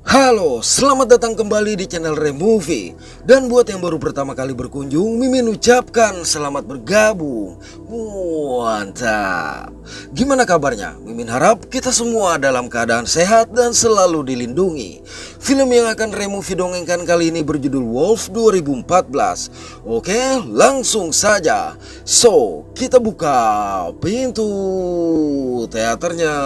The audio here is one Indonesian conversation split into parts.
Halo, selamat datang kembali di channel Removie. Dan buat yang baru pertama kali berkunjung, Mimin ucapkan selamat bergabung. Mantap. Gimana kabarnya? Mimin harap kita semua dalam keadaan sehat dan selalu dilindungi. Film yang akan Removie dongengkan kali ini berjudul Wolf 2014. Oke, langsung saja. So, kita buka pintu teaternya.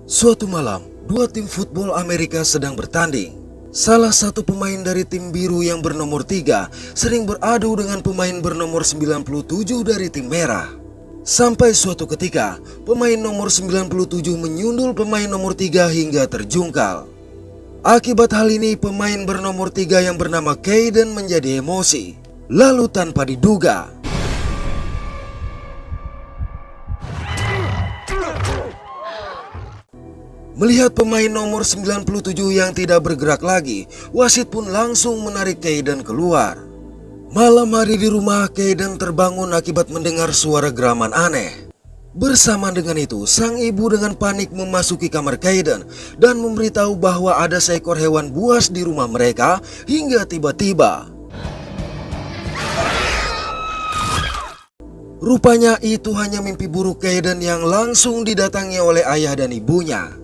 Suatu malam, dua tim football Amerika sedang bertanding. Salah satu pemain dari tim biru yang bernomor 3 sering beradu dengan pemain bernomor 97 dari tim merah. Sampai suatu ketika, pemain nomor 97 menyundul pemain nomor 3 hingga terjungkal. Akibat hal ini, pemain bernomor 3 yang bernama Kaden menjadi emosi. Lalu tanpa diduga, melihat pemain nomor 97 yang tidak bergerak lagi, wasit pun langsung menarik Kaden keluar. Malam hari di rumah, Kaden terbangun akibat mendengar suara geraman aneh. Bersamaan dengan itu, sang ibu dengan panik memasuki kamar Kaden dan memberitahu bahwa ada seekor hewan buas di rumah mereka hingga tiba-tiba rupanya itu hanya mimpi buruk Kaden yang langsung didatangi oleh ayah dan ibunya.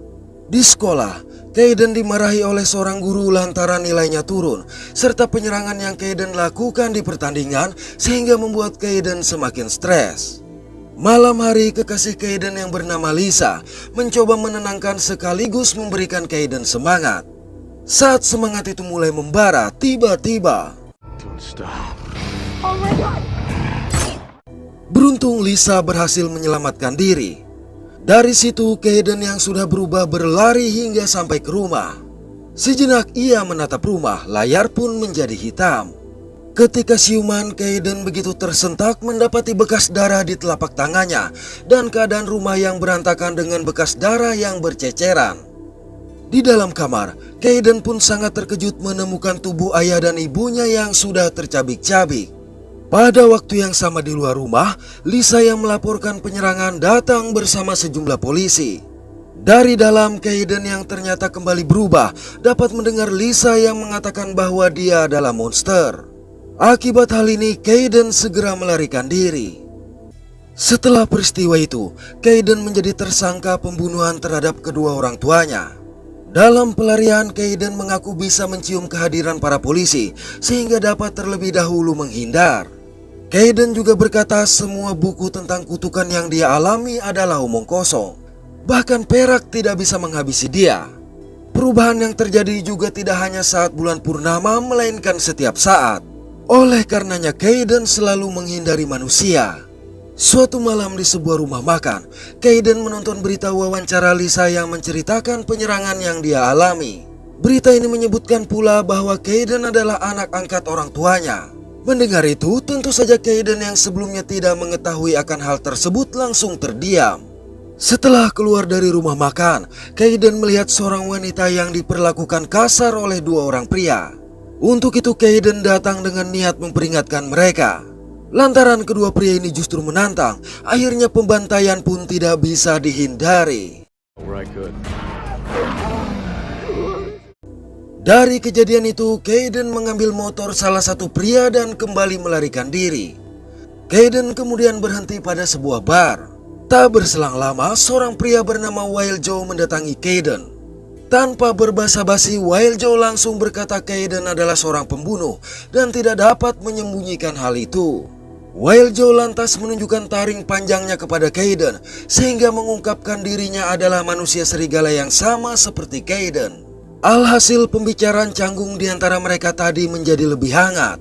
Di sekolah, Kaden dimarahi oleh seorang guru lantaran nilainya turun, serta penyerangan yang Kaden lakukan di pertandingan sehingga membuat Kaden semakin stres. Malam hari, kekasih Kaden yang bernama Lisa mencoba menenangkan sekaligus memberikan Kaden semangat. Saat semangat itu mulai membara, tiba-tiba beruntung Lisa berhasil menyelamatkan diri. Dari situ, Kaden yang sudah berubah berlari hingga sampai ke rumah. Sejenak ia menatap rumah, layar pun menjadi hitam. Ketika siuman, Kaden begitu tersentak mendapati bekas darah di telapak tangannya dan keadaan rumah yang berantakan dengan bekas darah yang berceceran. Di dalam kamar, Kaden pun sangat terkejut menemukan tubuh ayah dan ibunya yang sudah tercabik-cabik. Pada waktu yang sama di luar rumah, Lisa yang melaporkan penyerangan datang bersama sejumlah polisi. Dari dalam, Kaden yang ternyata kembali berubah dapat mendengar Lisa yang mengatakan bahwa dia adalah monster. Akibat hal ini, Kaden segera melarikan diri. Setelah peristiwa itu, Kaden menjadi tersangka pembunuhan terhadap kedua orang tuanya. Dalam pelarian, Kaden mengaku bisa mencium kehadiran para polisi sehingga dapat terlebih dahulu menghindar. Kaden juga berkata semua buku tentang kutukan yang dia alami adalah omong kosong. Bahkan perak tidak bisa menghabisi dia. Perubahan yang terjadi juga tidak hanya saat bulan purnama, melainkan setiap saat. Oleh karenanya, Kaden selalu menghindari manusia. Suatu malam di sebuah rumah makan, Kaden menonton berita wawancara Lisa yang menceritakan penyerangan yang dia alami. Berita ini menyebutkan pula bahwa Kaden adalah anak angkat orang tuanya. Mendengar itu, tentu saja Kaden yang sebelumnya tidak mengetahui akan hal tersebut langsung terdiam. Setelah keluar dari rumah makan, Kaden melihat seorang wanita yang diperlakukan kasar oleh dua orang pria. Untuk itu Kaden datang dengan niat memperingatkan mereka. Lantaran kedua pria ini justru menantang, akhirnya pembantaian pun tidak bisa dihindari. Dari kejadian itu, Kaden mengambil motor salah satu pria dan kembali melarikan diri. Kaden kemudian berhenti pada sebuah bar. Tak berselang lama, seorang pria bernama Wild Joe mendatangi Kaden. Tanpa berbasa-basi, Wild Joe langsung berkata Kaden adalah seorang pembunuh dan tidak dapat menyembunyikan hal itu. Wild Joe lantas menunjukkan taring panjangnya kepada Kaden sehingga mengungkapkan dirinya adalah manusia serigala yang sama seperti Kaden. Alhasil pembicaraan canggung di antara mereka tadi menjadi lebih hangat.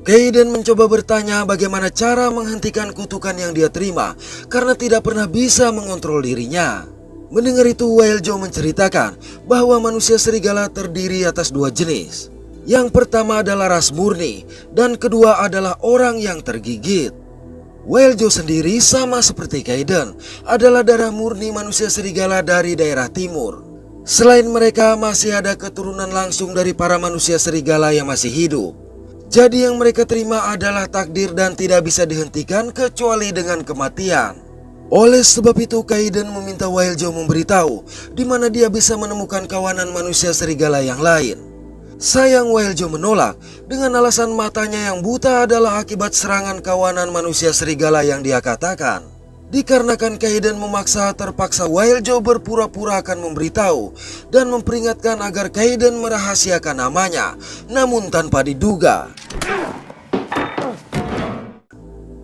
Kaden mencoba bertanya bagaimana cara menghentikan kutukan yang dia terima karena tidak pernah bisa mengontrol dirinya. Mendengar itu, Wild Joe menceritakan bahwa manusia serigala terdiri atas dua jenis. Yang pertama adalah ras murni dan kedua adalah orang yang tergigit. Wild Joe sendiri sama seperti Kaden adalah darah murni manusia serigala dari daerah timur. Selain mereka, masih ada keturunan langsung dari para manusia serigala yang masih hidup. Jadi yang mereka terima adalah takdir dan tidak bisa dihentikan kecuali dengan kematian. Oleh sebab itu, Kaiden meminta Wild Joe memberitahu di mana dia bisa menemukan kawanan manusia serigala yang lain. Sayang Wild Joe menolak dengan alasan matanya yang buta adalah akibat serangan kawanan manusia serigala yang dia katakan. Dikarenakan Kaiden memaksa, terpaksa Wild Joe berpura-pura akan memberitahu dan memperingatkan agar Kaiden merahasiakan namanya, namun tanpa diduga.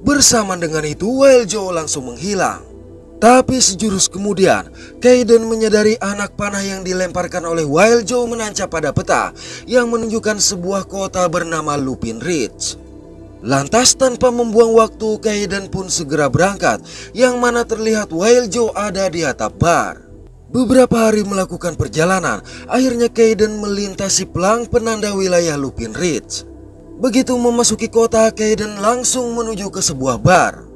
Bersamaan dengan itu, Wild Joe langsung menghilang. Tapi sejurus kemudian, Kaiden menyadari anak panah yang dilemparkan oleh Wild Joe menancap pada peta yang menunjukkan sebuah kota bernama Lupin Ridge. Lantas tanpa membuang waktu, Kaiden pun segera berangkat, yang mana terlihat Wild Joe ada di atap bar. Beberapa hari melakukan perjalanan, akhirnya Kaiden melintasi pelang penanda wilayah Lupin Ridge. Begitu memasuki kota, Kaiden langsung menuju ke sebuah bar.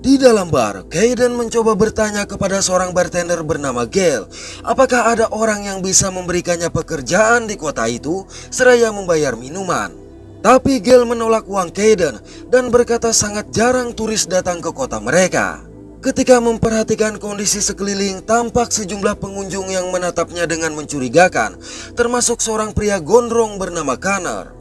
Di dalam bar, Kaiden mencoba bertanya kepada seorang bartender bernama Gale, apakah ada orang yang bisa memberikannya pekerjaan di kota itu seraya membayar minuman. Tapi Gale menolak uang Kaiden dan berkata sangat jarang turis datang ke kota mereka. Ketika memperhatikan kondisi sekeliling, tampak sejumlah pengunjung yang menatapnya dengan mencurigakan, termasuk seorang pria gondrong bernama Connor.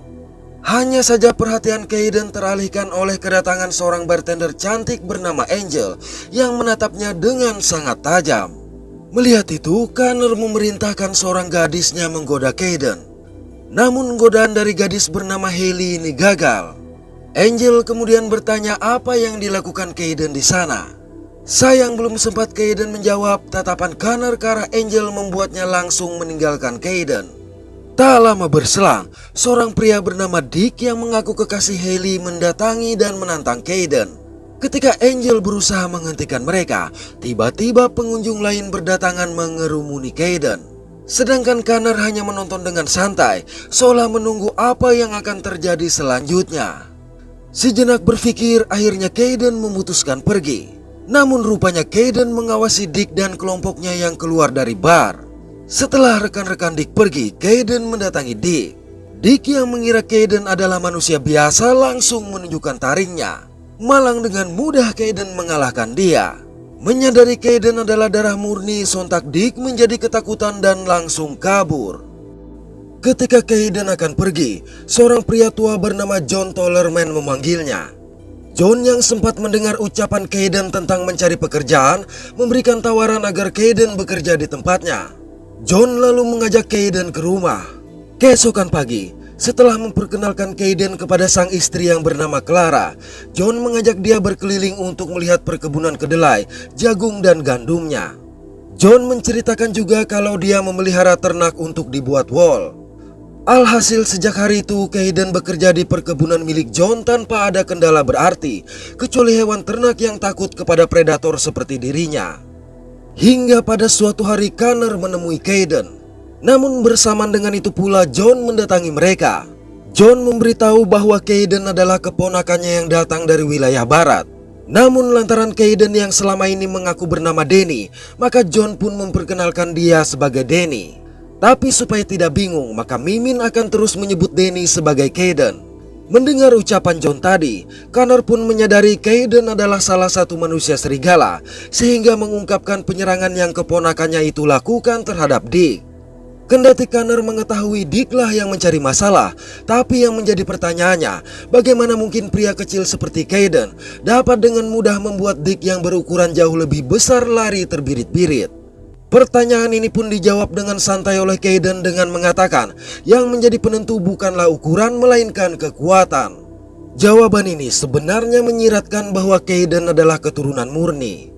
Hanya saja perhatian Kaiden teralihkan oleh kedatangan seorang bartender cantik bernama Angel yang menatapnya dengan sangat tajam. Melihat itu, Connor memerintahkan seorang gadisnya menggoda Kaiden. Namun godaan dari gadis bernama Hailey ini gagal. Angel kemudian bertanya apa yang dilakukan Kaiden di sana. Sayang belum sempat Kaiden menjawab, tatapan Connor ke arah Angel membuatnya langsung meninggalkan Kaiden. Tak lama berselang, seorang pria bernama Dick yang mengaku kekasih Hailey mendatangi dan menantang Kaiden. Ketika Angel berusaha menghentikan mereka, tiba-tiba pengunjung lain berdatangan mengerumuni Kaiden. Sedangkan Connor hanya menonton dengan santai, seolah menunggu apa yang akan terjadi selanjutnya. Sejenak berpikir, akhirnya Kaiden memutuskan pergi. Namun rupanya Kaiden mengawasi Dick dan kelompoknya yang keluar dari bar. Setelah rekan-rekan Dick pergi, Kaiden mendatangi Dick. Dick yang mengira Kaiden adalah manusia biasa langsung menunjukkan taringnya. Malang dengan mudah Kaiden mengalahkan dia. Menyadari Kaiden adalah darah murni, sontak Dick menjadi ketakutan dan langsung kabur. Ketika Kaiden akan pergi, seorang pria tua bernama John Tollerman memanggilnya. John yang sempat mendengar ucapan Kaiden tentang mencari pekerjaan, memberikan tawaran agar Kaiden bekerja di tempatnya. John lalu mengajak Kaiden ke rumah. Keesokan pagi, setelah memperkenalkan Kaiden kepada sang istri yang bernama Clara, John mengajak dia berkeliling untuk melihat perkebunan kedelai, jagung dan gandumnya. John menceritakan juga kalau dia memelihara ternak untuk dibuat wol. Alhasil sejak hari itu Kaiden bekerja di perkebunan milik John tanpa ada kendala berarti, kecuali hewan ternak yang takut kepada predator seperti dirinya. Hingga pada suatu hari Connor menemui Kaiden. Namun bersamaan dengan itu pula John mendatangi mereka. John memberitahu bahwa Kaiden adalah keponakannya yang datang dari wilayah barat. Namun lantaran Kaiden yang selama ini mengaku bernama Danny, maka John pun memperkenalkan dia sebagai Danny. Tapi supaya tidak bingung, maka Mimin akan terus menyebut Danny sebagai Kaiden. Mendengar ucapan John tadi, Connor pun menyadari Kaiden adalah salah satu manusia serigala, sehingga mengungkapkan penyerangan yang keponakannya itu lakukan terhadap Dick. Kendati Connor mengetahui Dick lah yang mencari masalah, tapi yang menjadi pertanyaannya, bagaimana mungkin pria kecil seperti Kaiden dapat dengan mudah membuat Dick yang berukuran jauh lebih besar lari terbirit-birit. Pertanyaan ini pun dijawab dengan santai oleh Kaiden dengan mengatakan yang menjadi penentu bukanlah ukuran melainkan kekuatan. Jawaban ini sebenarnya menyiratkan bahwa Kaiden adalah keturunan murni.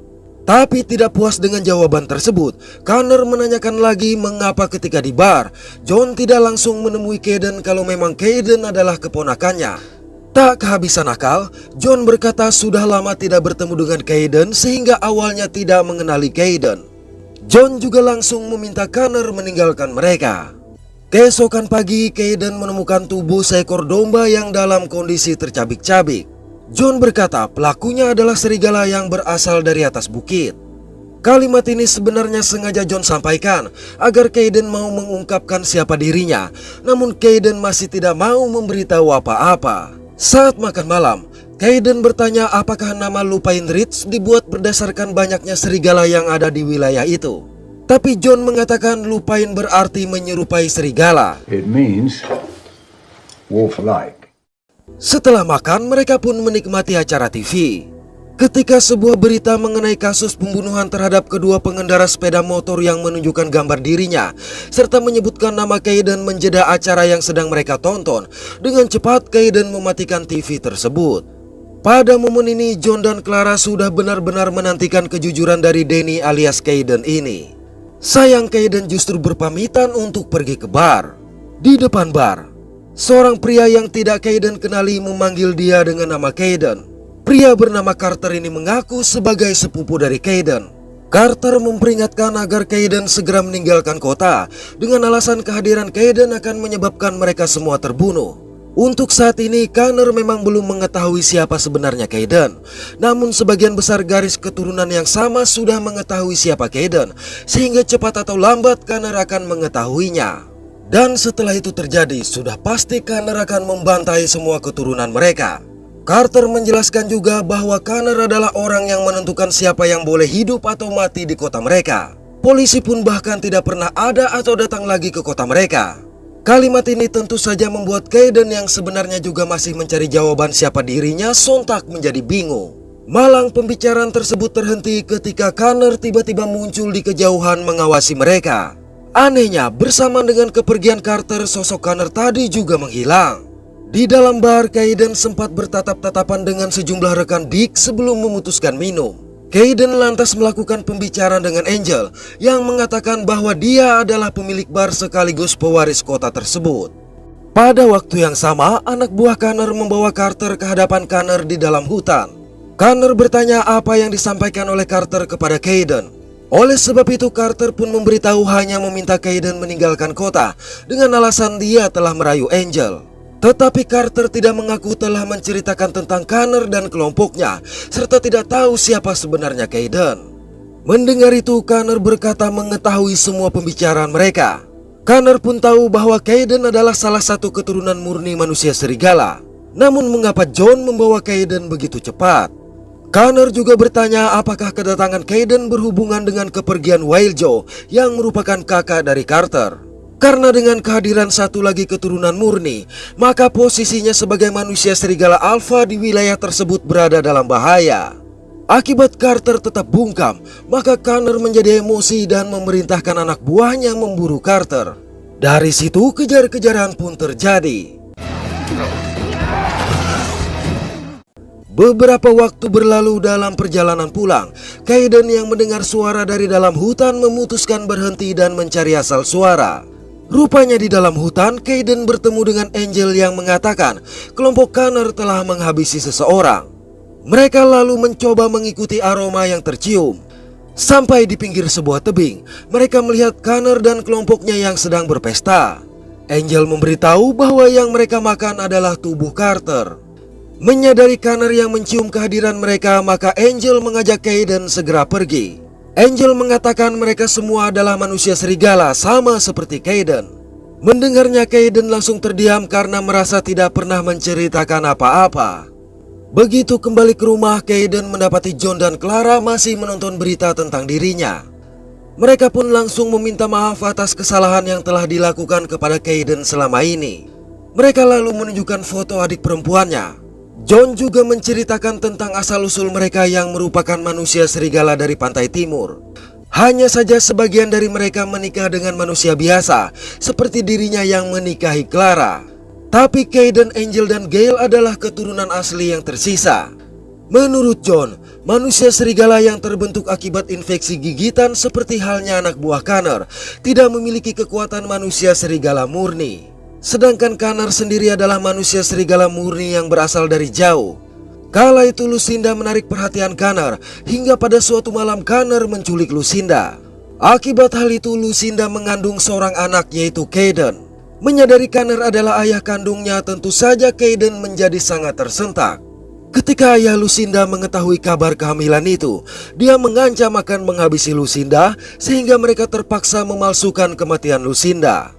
Tapi tidak puas dengan jawaban tersebut, Connor menanyakan lagi mengapa ketika di bar, John tidak langsung menemui Kaiden kalau memang Kaiden adalah keponakannya. Tak kehabisan akal, John berkata sudah lama tidak bertemu dengan Kaiden sehingga awalnya tidak mengenali Kaiden. John juga langsung meminta Connor meninggalkan mereka. Keesokan pagi, Kaiden menemukan tubuh seekor domba yang dalam kondisi tercabik-cabik. John berkata pelakunya adalah serigala yang berasal dari atas bukit. Kalimat ini sebenarnya sengaja John sampaikan agar Kaiden mau mengungkapkan siapa dirinya. Namun Kaiden masih tidak mau memberitahu apa-apa. Saat makan malam, Kayden bertanya apakah nama Lupine Ridge dibuat berdasarkan banyaknya serigala yang ada di wilayah itu. Tapi John mengatakan Lupine berarti menyerupai serigala. It means wolf-like. Setelah makan, mereka pun menikmati acara TV. Ketika sebuah berita mengenai kasus pembunuhan terhadap kedua pengendara sepeda motor yang menunjukkan gambar dirinya serta menyebutkan nama Kayden menjeda acara yang sedang mereka tonton, dengan cepat Kayden mematikan TV tersebut. Pada momen ini, John dan Clara sudah benar-benar menantikan kejujuran dari Danny alias Kayden ini. Sayang, Kayden justru berpamitan untuk pergi ke bar. Di depan bar, seorang pria yang tidak Kayden kenali memanggil dia dengan nama Kayden. Pria bernama Carter ini mengaku sebagai sepupu dari Kayden. Carter memperingatkan agar Kayden segera meninggalkan kota dengan alasan kehadiran Kayden akan menyebabkan mereka semua terbunuh. Untuk saat ini, Connor memang belum mengetahui siapa sebenarnya Kayden. Namun sebagian besar garis keturunan yang sama sudah mengetahui siapa Kayden, sehingga cepat atau lambat Connor akan mengetahuinya. Dan setelah itu terjadi, sudah pasti Connor akan membantai semua keturunan mereka. Carter menjelaskan juga bahwa Connor adalah orang yang menentukan siapa yang boleh hidup atau mati di kota mereka. Polisi pun bahkan tidak pernah ada atau datang lagi ke kota mereka. Kalimat ini tentu saja membuat Kayden yang sebenarnya juga masih mencari jawaban siapa dirinya sontak menjadi bingung. Malang pembicaraan tersebut terhenti ketika Connor tiba-tiba muncul di kejauhan mengawasi mereka. Anehnya, bersamaan dengan kepergian Carter, sosok Connor tadi juga menghilang. Di dalam bar, Kayden sempat bertatap-tatapan dengan sejumlah rekan Dick sebelum memutuskan minum. Kayden lantas melakukan pembicaraan dengan Angel yang mengatakan bahwa dia adalah pemilik bar sekaligus pewaris kota tersebut. Pada waktu yang sama, anak buah Connor membawa Carter ke hadapan Connor di dalam hutan. Connor bertanya apa yang disampaikan oleh Carter kepada Kayden. Oleh sebab itu, Carter pun memberitahu hanya meminta Kayden meninggalkan kota dengan alasan dia telah merayu Angel. Tetapi Carter tidak mengaku telah menceritakan tentang Connor dan kelompoknya, serta tidak tahu siapa sebenarnya Kayden. Mendengar itu, Connor berkata mengetahui semua pembicaraan mereka. Connor pun tahu bahwa Kayden adalah salah satu keturunan murni manusia serigala. Namun mengapa John membawa Kayden begitu cepat? Connor juga bertanya apakah kedatangan Kayden berhubungan dengan kepergian Wild Joe yang merupakan kakak dari Carter. Karena dengan kehadiran satu lagi keturunan murni, maka posisinya sebagai manusia serigala alfa di wilayah tersebut berada dalam bahaya. Akibat Carter tetap bungkam, maka Connor menjadi emosi dan memerintahkan anak buahnya memburu Carter. Dari situ kejar-kejaran pun terjadi. Beberapa waktu berlalu dalam perjalanan pulang, Kayden yang mendengar suara dari dalam hutan memutuskan berhenti dan mencari asal suara. Rupanya di dalam hutan, Kayden bertemu dengan Angel yang mengatakan kelompok Connor telah menghabisi seseorang. Mereka lalu mencoba mengikuti aroma yang tercium. Sampai di pinggir sebuah tebing, mereka melihat Connor dan kelompoknya yang sedang berpesta. Angel memberitahu bahwa yang mereka makan adalah tubuh Carter. Menyadari Connor yang mencium kehadiran mereka, maka Angel mengajak Kayden segera pergi. Angel mengatakan mereka semua adalah manusia serigala sama seperti Kayden. Mendengarnya, Kayden langsung terdiam karena merasa tidak pernah menceritakan apa-apa. Begitu kembali ke rumah, Kayden mendapati John dan Clara masih menonton berita tentang dirinya. Mereka pun langsung meminta maaf atas kesalahan yang telah dilakukan kepada Kayden selama ini. Mereka lalu menunjukkan foto adik perempuannya. John juga menceritakan tentang asal-usul mereka yang merupakan manusia serigala dari pantai timur. Hanya saja sebagian dari mereka menikah dengan manusia biasa, seperti dirinya yang menikahi Clara. Tapi Kayden, Angel, dan Gale adalah keturunan asli yang tersisa. Menurut John, manusia serigala yang terbentuk akibat infeksi gigitan seperti halnya anak buah Connor tidak memiliki kekuatan manusia serigala murni. Sedangkan Connor sendiri adalah manusia serigala murni yang berasal dari jauh. Kala itu Lucinda menarik perhatian Connor hingga pada suatu malam Connor menculik Lucinda. Akibat hal itu Lucinda mengandung seorang anak yaitu Kayden. Menyadari Connor adalah ayah kandungnya, tentu saja Kayden menjadi sangat tersentak. Ketika ayah Lucinda mengetahui kabar kehamilan itu, dia mengancam akan menghabisi Lucinda sehingga mereka terpaksa memalsukan kematian Lucinda.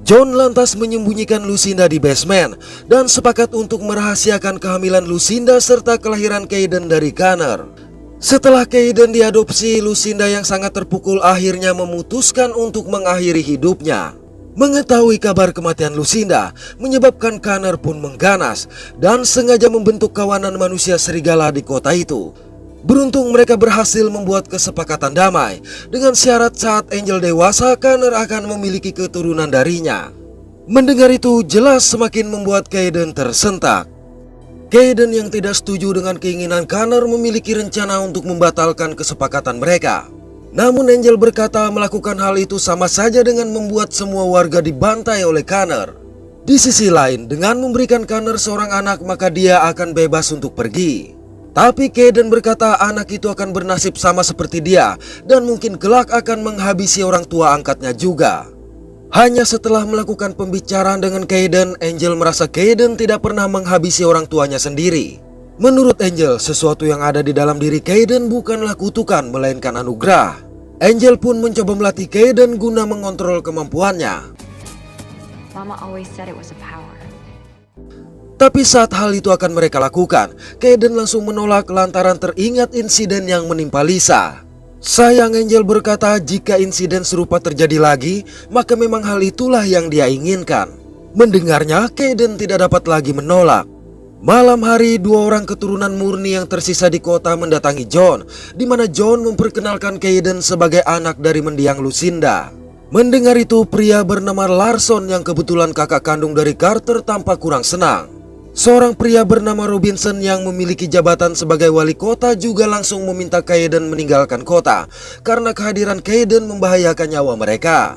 John lantas menyembunyikan Lucinda di basement dan sepakat untuk merahasiakan kehamilan Lucinda serta kelahiran Kayden dari Connor. Setelah Kayden diadopsi, Lucinda yang sangat terpukul akhirnya memutuskan untuk mengakhiri hidupnya. Mengetahui kabar kematian Lucinda menyebabkan Connor pun mengganas dan sengaja membentuk kawanan manusia serigala di kota itu. Beruntung mereka berhasil membuat kesepakatan damai dengan syarat saat Angel dewasa, Connor akan memiliki keturunan darinya. Mendengar itu jelas semakin membuat Kayden tersentak. Kayden yang tidak setuju dengan keinginan Connor memiliki rencana untuk membatalkan kesepakatan mereka. Namun Angel berkata melakukan hal itu sama saja dengan membuat semua warga dibantai oleh Connor. Di sisi lain, dengan memberikan Connor seorang anak maka dia akan bebas untuk pergi. Tapi Kayden berkata anak itu akan bernasib sama seperti dia dan mungkin kelak akan menghabisi orang tua angkatnya juga. Hanya setelah melakukan pembicaraan dengan Kayden, Angel merasa Kayden tidak pernah menghabisi orang tuanya sendiri. Menurut Angel, sesuatu yang ada di dalam diri Kayden bukanlah kutukan melainkan anugerah. Angel pun mencoba melatih Kayden guna mengontrol kemampuannya. Mama always said it was a power. Tapi saat hal itu akan mereka lakukan, Kayden langsung menolak lantaran teringat insiden yang menimpa Lisa. Sayang, Angel berkata jika insiden serupa terjadi lagi, maka memang hal itulah yang dia inginkan. Mendengarnya, Kayden tidak dapat lagi menolak. Malam hari, dua orang keturunan murni yang tersisa di kota mendatangi John, di mana John memperkenalkan Kayden sebagai anak dari mendiang Lucinda. Mendengar itu, pria bernama Larson yang kebetulan kakak kandung dari Carter tampak kurang senang. Seorang pria bernama Robinson yang memiliki jabatan sebagai wali kota juga langsung meminta Kayden meninggalkan kota karena kehadiran Kayden membahayakan nyawa mereka.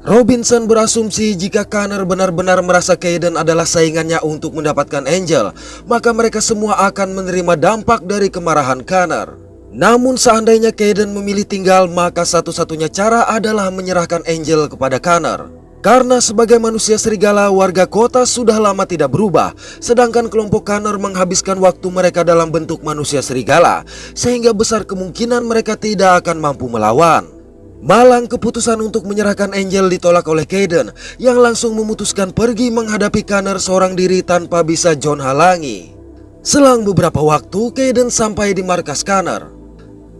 Robinson berasumsi jika Connor benar-benar merasa Kayden adalah saingannya untuk mendapatkan Angel, maka mereka semua akan menerima dampak dari kemarahan Connor. Namun seandainya Kayden memilih tinggal, maka satu-satunya cara adalah menyerahkan Angel kepada Connor. Karena sebagai manusia serigala, warga kota sudah lama tidak berubah, sedangkan kelompok Connor menghabiskan waktu mereka dalam bentuk manusia serigala, sehingga besar kemungkinan mereka tidak akan mampu melawan. Malang keputusan untuk menyerahkan Angel ditolak oleh Kayden, yang langsung memutuskan pergi menghadapi Connor seorang diri tanpa bisa John halangi. Selang beberapa waktu, Kayden sampai di markas Connor.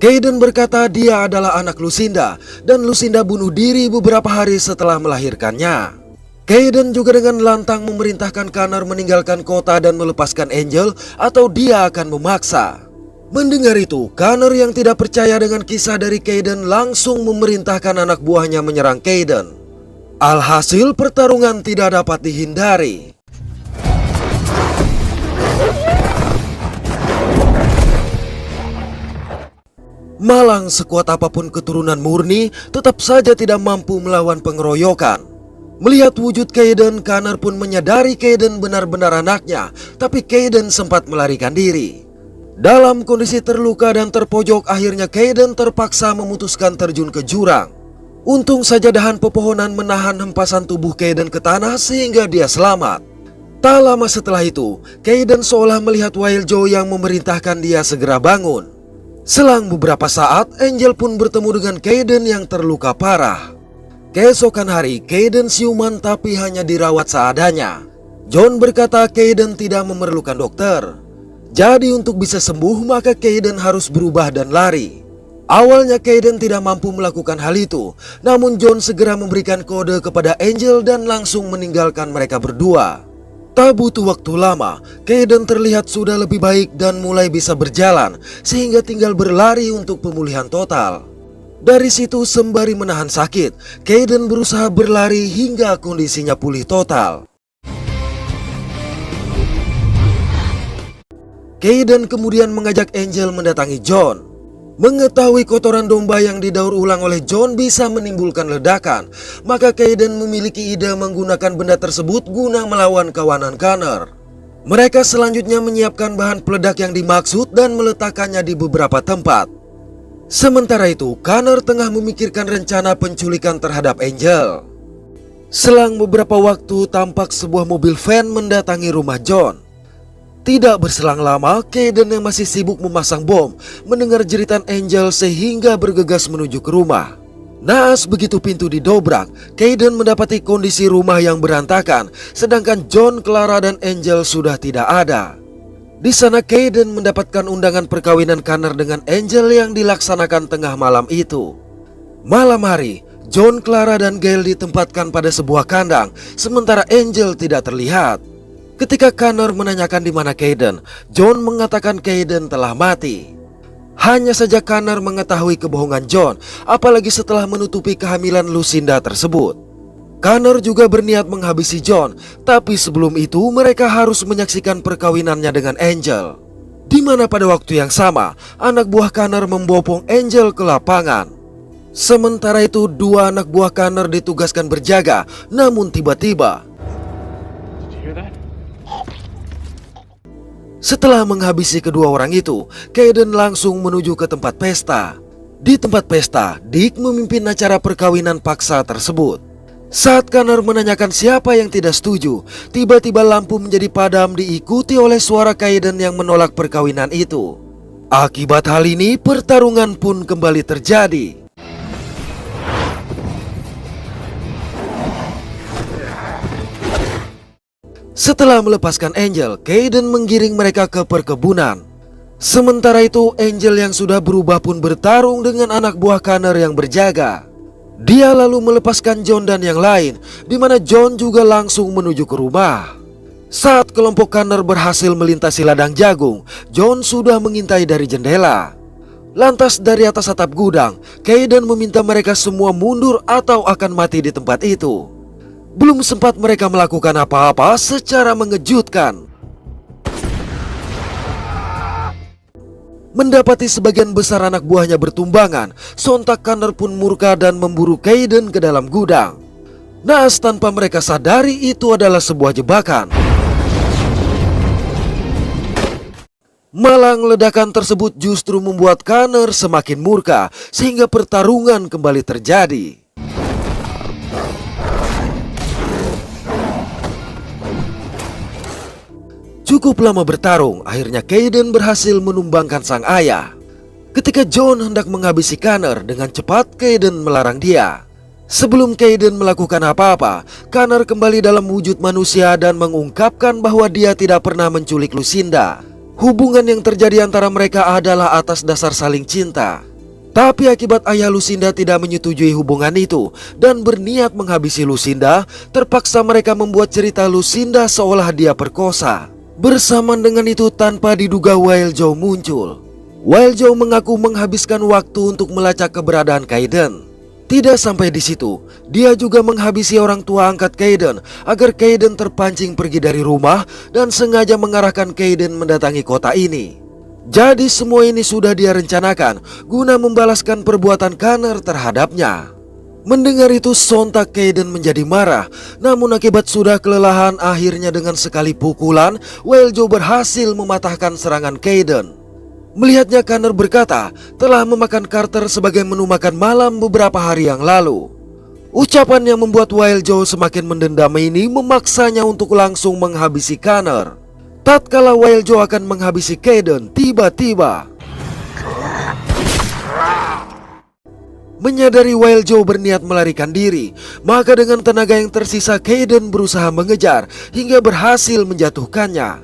Kayden berkata dia adalah anak Lucinda dan Lucinda bunuh diri beberapa hari setelah melahirkannya. Kayden juga dengan lantang memerintahkan Connor meninggalkan kota dan melepaskan Angel atau dia akan memaksa. Mendengar itu, Connor yang tidak percaya dengan kisah dari Kayden langsung memerintahkan anak buahnya menyerang Kayden. Alhasil pertarungan tidak dapat dihindari. Malang sekuat apapun keturunan murni tetap saja tidak mampu melawan pengeroyokan. Melihat wujud Kayden, Connor pun menyadari Kayden benar-benar anaknya, tapi Kayden sempat melarikan diri. Dalam kondisi terluka dan terpojok, akhirnya Kayden terpaksa memutuskan terjun ke jurang. Untung saja dahan pepohonan menahan hempasan tubuh Kayden ke tanah sehingga dia selamat. Tak lama setelah itu, Kayden seolah melihat Wild Joe yang memerintahkan dia segera bangun. Selang beberapa saat, Angel pun bertemu dengan Kayden yang terluka parah. Keesokan hari, Kayden siuman tapi hanya dirawat seadanya. John berkata Kayden tidak memerlukan dokter. Jadi untuk bisa sembuh, maka Kayden harus berubah dan lari. Awalnya Kayden tidak mampu melakukan hal itu, namun John segera memberikan kode kepada Angel dan langsung meninggalkan mereka berdua. Tak butuh waktu lama, Kayden terlihat sudah lebih baik dan mulai bisa berjalan, sehingga tinggal berlari untuk pemulihan total. Dari situ sembari menahan sakit, Kayden berusaha berlari hingga kondisinya pulih total. Kayden kemudian mengajak Angel mendatangi John. Mengetahui kotoran domba yang didaur ulang oleh John bisa menimbulkan ledakan, maka Kayden memiliki ide menggunakan benda tersebut guna melawan kawanan Connor. Mereka selanjutnya menyiapkan bahan peledak yang dimaksud dan meletakkannya di beberapa tempat. Sementara itu, Connor tengah memikirkan rencana penculikan terhadap Angel. Selang beberapa waktu, tampak sebuah mobil van mendatangi rumah John. Tidak berselang lama, Kayden yang masih sibuk memasang bom mendengar jeritan Angel sehingga bergegas menuju ke rumah. Naas begitu pintu didobrak, Kayden mendapati kondisi rumah yang berantakan, sedangkan John, Clara, dan Angel sudah tidak ada. Di sana Kayden mendapatkan undangan perkawinan Connor dengan Angel yang dilaksanakan tengah malam itu. Malam hari, John, Clara, dan Gail ditempatkan pada sebuah kandang, sementara Angel tidak terlihat. Ketika Connor menanyakan di mana Kayden, John mengatakan Kayden telah mati. Hanya saja Connor mengetahui kebohongan John, apalagi setelah menutupi kehamilan Lucinda tersebut. Connor juga berniat menghabisi John, tapi sebelum itu mereka harus menyaksikan perkawinannya dengan Angel. Di mana pada waktu yang sama, anak buah Connor membopong Angel ke lapangan. Sementara itu, dua anak buah Connor ditugaskan berjaga, namun tiba-tiba setelah menghabisi kedua orang itu, Kayden langsung menuju ke tempat pesta. Di tempat pesta, Dick memimpin acara perkawinan paksa tersebut. Saat Connor menanyakan siapa yang tidak setuju, tiba-tiba lampu menjadi padam diikuti oleh suara Kayden yang menolak perkawinan itu. Akibat hal ini, pertarungan pun kembali terjadi. Setelah melepaskan Angel, Kayden menggiring mereka ke perkebunan. Sementara itu, Angel yang sudah berubah pun bertarung dengan anak buah Connor yang berjaga. Dia lalu melepaskan John dan yang lain, di mana John juga langsung menuju ke rumah. Saat kelompok Connor berhasil melintasi ladang jagung, John sudah mengintai dari jendela. Lantas dari atas atap gudang, Kayden meminta mereka semua mundur atau akan mati di tempat itu. Belum sempat mereka melakukan apa-apa secara mengejutkan. Mendapati sebagian besar anak buahnya bertumbangan, sontak Connor pun murka dan memburu Kayden ke dalam gudang. Naas tanpa mereka sadari itu adalah sebuah jebakan. Malang ledakan tersebut justru membuat Connor semakin murka, sehingga pertarungan kembali terjadi. Cukup lama bertarung, akhirnya Kayden berhasil menumbangkan sang ayah. Ketika John hendak menghabisi Connor, dengan cepat Kayden melarang dia. Sebelum Kayden melakukan apa-apa, Connor kembali dalam wujud manusia dan mengungkapkan bahwa dia tidak pernah menculik Lucinda. Hubungan yang terjadi antara mereka adalah atas dasar saling cinta. Tapi akibat ayah Lucinda tidak menyetujui hubungan itu dan berniat menghabisi Lucinda, terpaksa mereka membuat cerita Lucinda seolah dia perkosa. Bersamaan dengan itu, tanpa diduga Wild Joe muncul. Wild Joe mengaku menghabiskan waktu untuk melacak keberadaan Kayden. Tidak sampai di situ, dia juga menghabisi orang tua angkat Kayden agar Kayden terpancing pergi dari rumah dan sengaja mengarahkan Kayden mendatangi kota ini. Jadi semua ini sudah dia rencanakan guna membalaskan perbuatan Connor terhadapnya. Mendengar itu sontak Kayden menjadi marah, namun akibat sudah kelelahan akhirnya dengan sekali pukulan Wild Joe berhasil mematahkan serangan Kayden. Melihatnya Connor berkata telah memakan Carter sebagai menu makan malam beberapa hari yang lalu. Ucapan yang membuat Wild Joe semakin mendendam ini memaksanya untuk langsung menghabisi Connor. Tatkala Wild Joe akan menghabisi Kayden, tiba-tiba menyadari Wild Joe berniat melarikan diri, maka dengan tenaga yang tersisa Kayden berusaha mengejar hingga berhasil menjatuhkannya.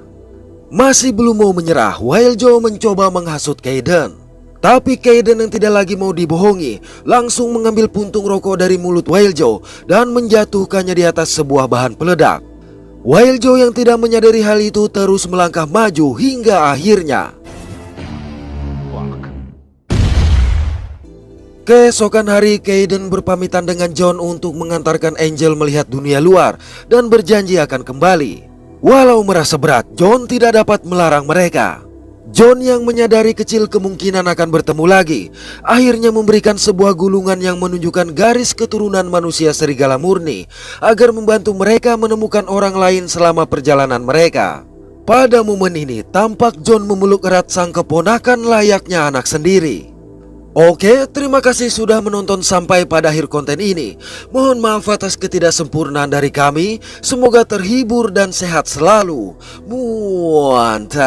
Masih belum mau menyerah, Wild Joe mencoba menghasut Kayden. Tapi Kayden yang tidak lagi mau dibohongi langsung mengambil puntung rokok dari mulut Wild Joe dan menjatuhkannya di atas sebuah bahan peledak. Wild Joe yang tidak menyadari hal itu terus melangkah maju hingga akhirnya keesokan hari, Kayden berpamitan dengan John untuk mengantarkan Angel melihat dunia luar dan berjanji akan kembali. Walau merasa berat, John tidak dapat melarang mereka. John yang menyadari kecil kemungkinan akan bertemu lagi, akhirnya memberikan sebuah gulungan yang menunjukkan garis keturunan manusia serigala murni agar membantu mereka menemukan orang lain selama perjalanan mereka. Pada momen ini, tampak John memeluk erat sang keponakan layaknya anak sendiri. Oke, terima kasih sudah menonton sampai pada akhir konten ini. Mohon maaf atas ketidaksempurnaan dari kami. Semoga terhibur dan sehat selalu. Mantap.